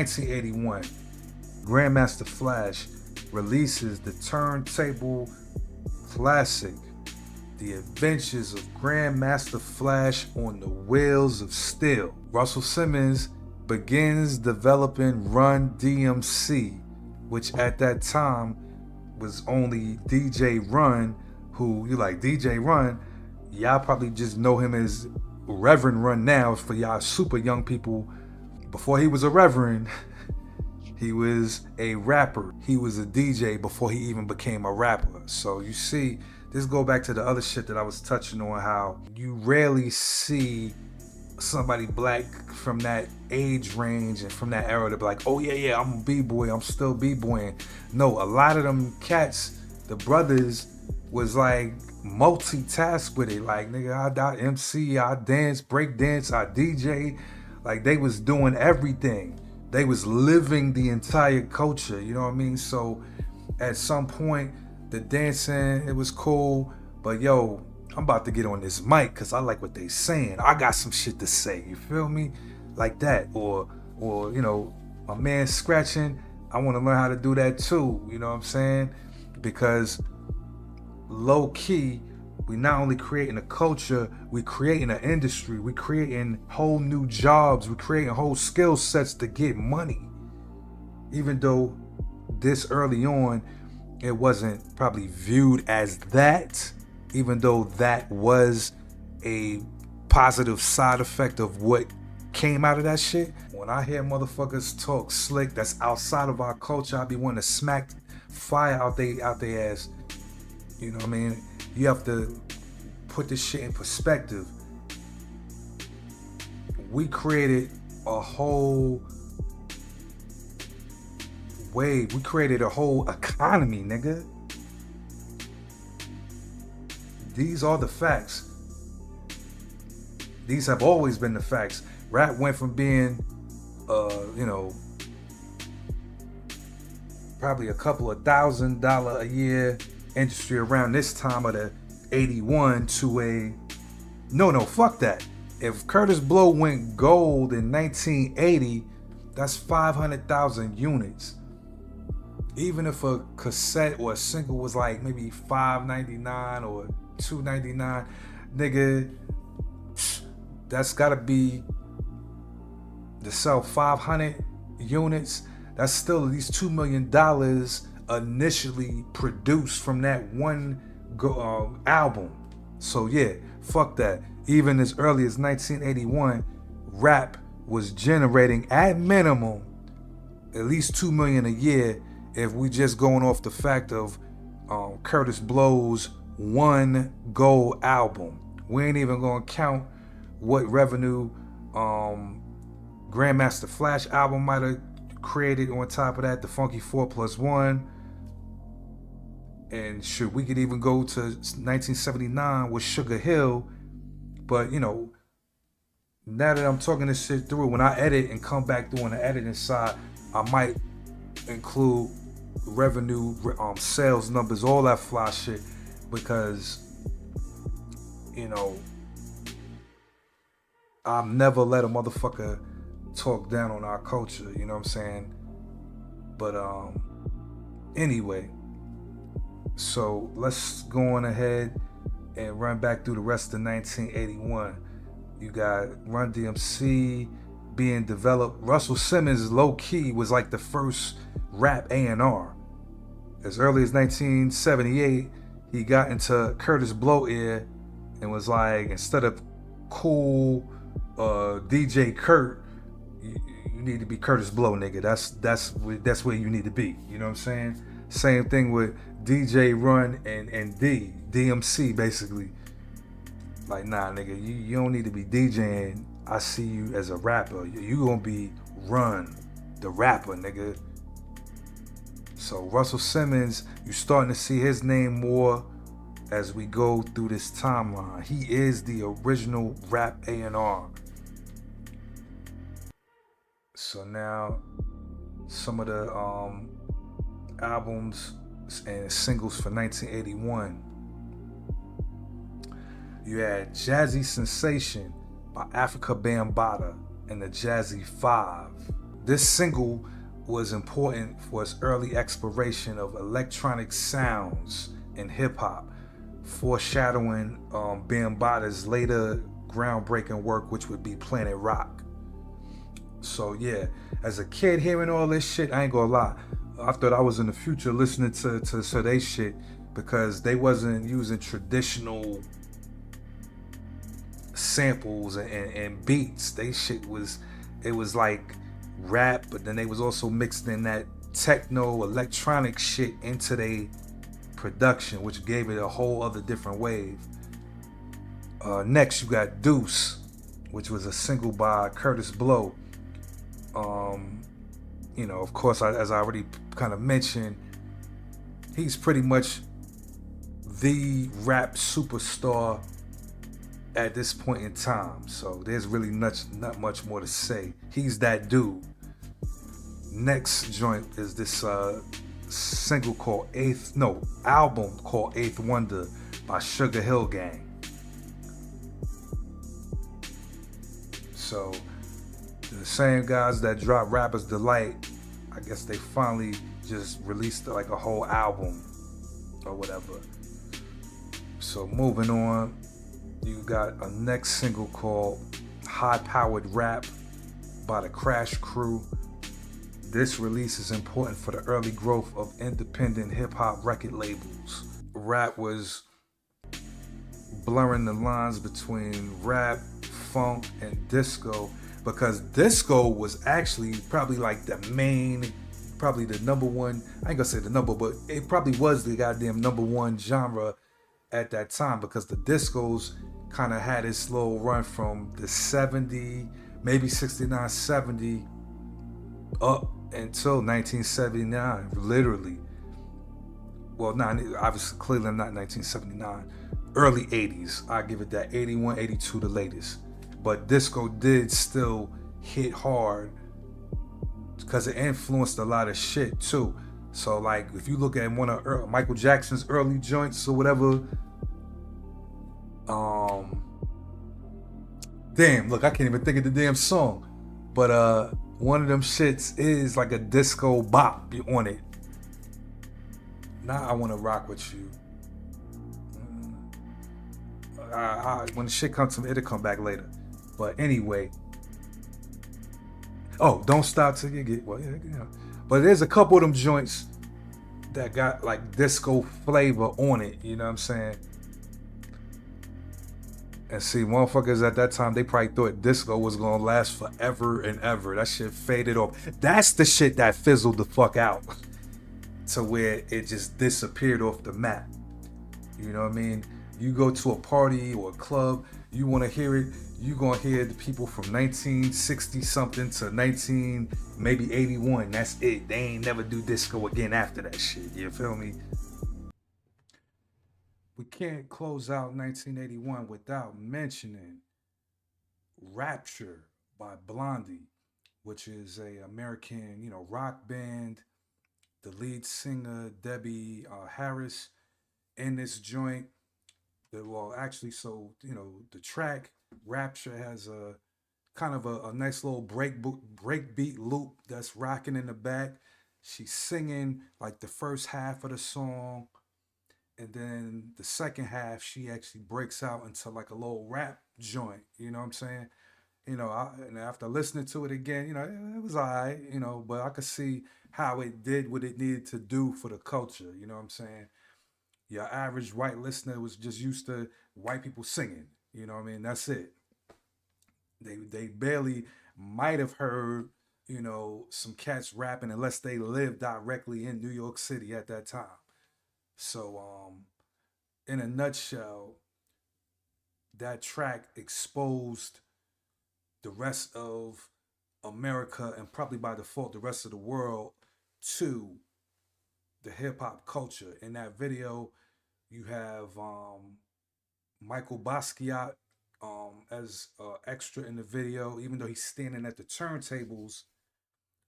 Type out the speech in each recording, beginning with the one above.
1981, Grandmaster Flash releases the turntable classic, The Adventures of Grandmaster Flash on the Wheels of Steel. Russell Simmons begins developing Run DMC, which at that time was only DJ Run, who, you like DJ Run, y'all probably just know him as Reverend Run now. For y'all super young people, before he was a Reverend, he was a rapper. He was a DJ before he even became a rapper. So you see, this go back to the other shit that I was touching on, how you rarely see somebody black from that age range and from that era to be like, oh yeah, I'm a b-boy, I'm still b-boying. No, a lot of them cats, the brothers, was like multitask with it. Like, nigga, I MC, I dance, break dance, I DJ. Like, they was doing everything. They was living the entire culture, you know what I mean? So at some point, the dancing, it was cool, but yo, I'm about to get on this mic because I like what they saying. I got some shit to say, you feel me? Like that. Or you know, my man scratching, I want to learn how to do that too, you know what I'm saying? Because low key, we not only creating a culture, we creating an industry, we creating whole new jobs, we creating whole skill sets to get money. Even though this early on, it wasn't probably viewed as that, even though that was a positive side effect of what came out of that shit. When I hear motherfuckers talk slick that's outside of our culture, I be wanting to smack fire out they ass. You know what I mean? You have to put this shit in perspective. We created a whole wave. We created a whole economy, nigga. These are the facts. These have always been the facts. Rap went from being, you know, probably a couple of $1,000 a year industry around this time of the 81 to a, no, fuck that. If Curtis Blow went gold in 1980, that's 500,000 units. Even if a cassette or a single was like maybe $5.99 or $2.99, nigga, that's gotta be to sell 500 units. That's still at least $2 million initially produced from that one album. So yeah, fuck that. Even as early as 1981, rap was generating at minimum at least $2 million a year, if we just going off the fact of Curtis Blow's one gold album. We ain't even gonna count what revenue Grandmaster Flash album might have created on top of that, the Funky 4+1. And shoot, we could even go to 1979 with Sugar Hill. But you know, now that I'm talking this shit through, when I edit and come back through on the editing side, I might include revenue, sales numbers, all that fly shit, because you know, I've never let a motherfucker talk down on our culture, you know what I'm saying? But anyway, so let's go on ahead and run back through the rest of 1981. You got Run DMC being developed. Russell Simmons, low key, was like the first rap A&R. As early as 1978, he got into Curtis Blow ear and was like, instead of cool DJ Kurt, you need to be Curtis Blow, nigga. That's where you need to be. You know what I'm saying? Same thing with DJ Run and DMC, basically. Like, nah, nigga, you don't need to be DJing. I see you as a rapper. You gonna be Run, the rapper, nigga. So Russell Simmons, you starting to see his name more as we go through this timeline. He is the original rap A&R. So now, some of the albums and singles for 1981. You had Jazzy Sensation by Afrika Bambaataa and the Jazzy 5. This single was important for its early exploration of electronic sounds in hip hop, foreshadowing Bambaata's later groundbreaking work, which would be Planet Rock. So yeah, as a kid hearing all this shit, I ain't gonna lie, I thought I was in the future listening to they shit because they wasn't using traditional samples and beats. They shit was, it was like rap, but then they was also mixed in that techno electronic shit into their production, which gave it a whole other different wave. Next, you got Deuce, which was a single by Curtis Blow. Um, of course, as I already kind of mentioned, he's pretty much the rap superstar at this point in time. So there's really not much more to say. He's that dude. Next joint is this single called album called Eighth Wonder by Sugar Hill Gang. So the same guys that dropped Rapper's Delight, I guess they finally just released like a whole album or whatever. So moving on, you got a next single called High Powered Rap by the Crash Crew. This release is important for the early growth of independent hip hop record labels. Rap was blurring the lines between rap, funk, and disco, because disco was actually probably like the main, probably the number one, I ain't gonna say the number, but it probably was the goddamn number one genre at that time, because the discos kind of had its little run from the 70, maybe 69, 70 up until 1979, literally. Well, not obviously, clearly not 1979. Early 80s, I give it that. 81, 82, the latest. But disco did still hit hard because it influenced a lot of shit too. So, like, if you look at one of Michael Jackson's early joints or whatever, damn, look, I can't even think of the damn song. But one of them shits is like a disco bop on it. Now I want to rock with you. When the shit comes to me, it'll come back later. But anyway, don't stop till you get, well, yeah. But there's a couple of them joints that got like disco flavor on it. You know what I'm saying? And see, motherfuckers at that time, they probably thought disco was gonna last forever and ever. That shit faded off. That's the shit that fizzled the fuck out to where it just disappeared off the map. You know what I mean? You go to a party or a club, you want to hear it, you gonna hear the people from 1960 something to 19 maybe 81. That's it. They ain't never do disco again after that shit. You feel me? We can't close out 1981 without mentioning Rapture by Blondie, which is a American, rock band. The lead singer Debbie Harris in this joint. The track Rapture has a kind of a nice little breakbeat loop that's rocking in the back. She's singing like the first half of the song, and then the second half she actually breaks out into like a little rap joint. You know what I'm saying? And after listening to it again, it was alright. But I could see how it did what it needed to do for the culture. You know what I'm saying? Your average white listener was just used to white people singing. You know what I mean? That's it. They barely might have heard, some cats rapping unless they lived directly in New York City at that time. So, in a nutshell, that track exposed the rest of America and probably by default the rest of the world to the hip hop culture. In that video, you have Michael Basquiat as extra in the video, even though he's standing at the turntables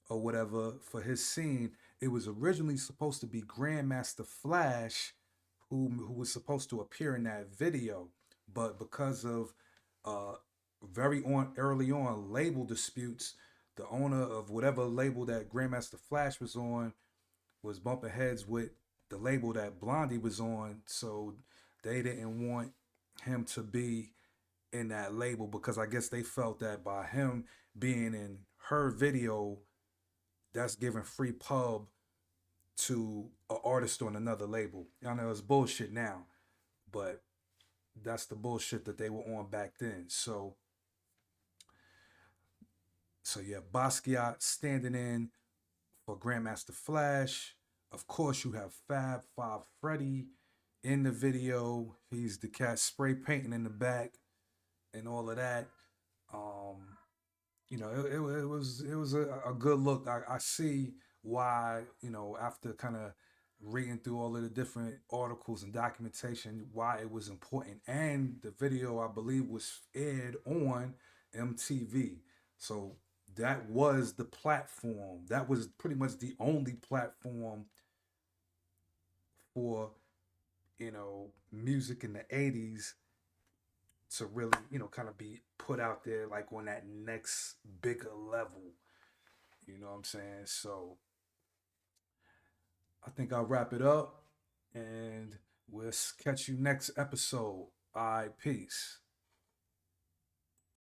or whatever for his scene. It was originally supposed to be Grandmaster Flash who was supposed to appear in that video, but because of uh, very early on label disputes, the owner of whatever label that Grandmaster Flash was on was bumping heads with the label that Blondie was on, so they didn't want him to be in that label because I guess they felt that by him being in her video, that's giving free pub to an artist on another label. I know it's bullshit now, but that's the bullshit that they were on back then. So yeah, Basquiat standing in for Grandmaster Flash. Of course, you have Fab Five Freddy in the video. He's the cat spray painting in the back and all of that. Um, it was a good look. I see why, after kind of reading through all of the different articles and documentation, why it was important. And the video, I believe, was aired on MTV. So that was the platform. That was pretty much the only platform for, music in the 80s to really, kind of be put out there like on that next bigger level. You know what I'm saying? So I think I'll wrap it up and we'll catch you next episode. All right, peace.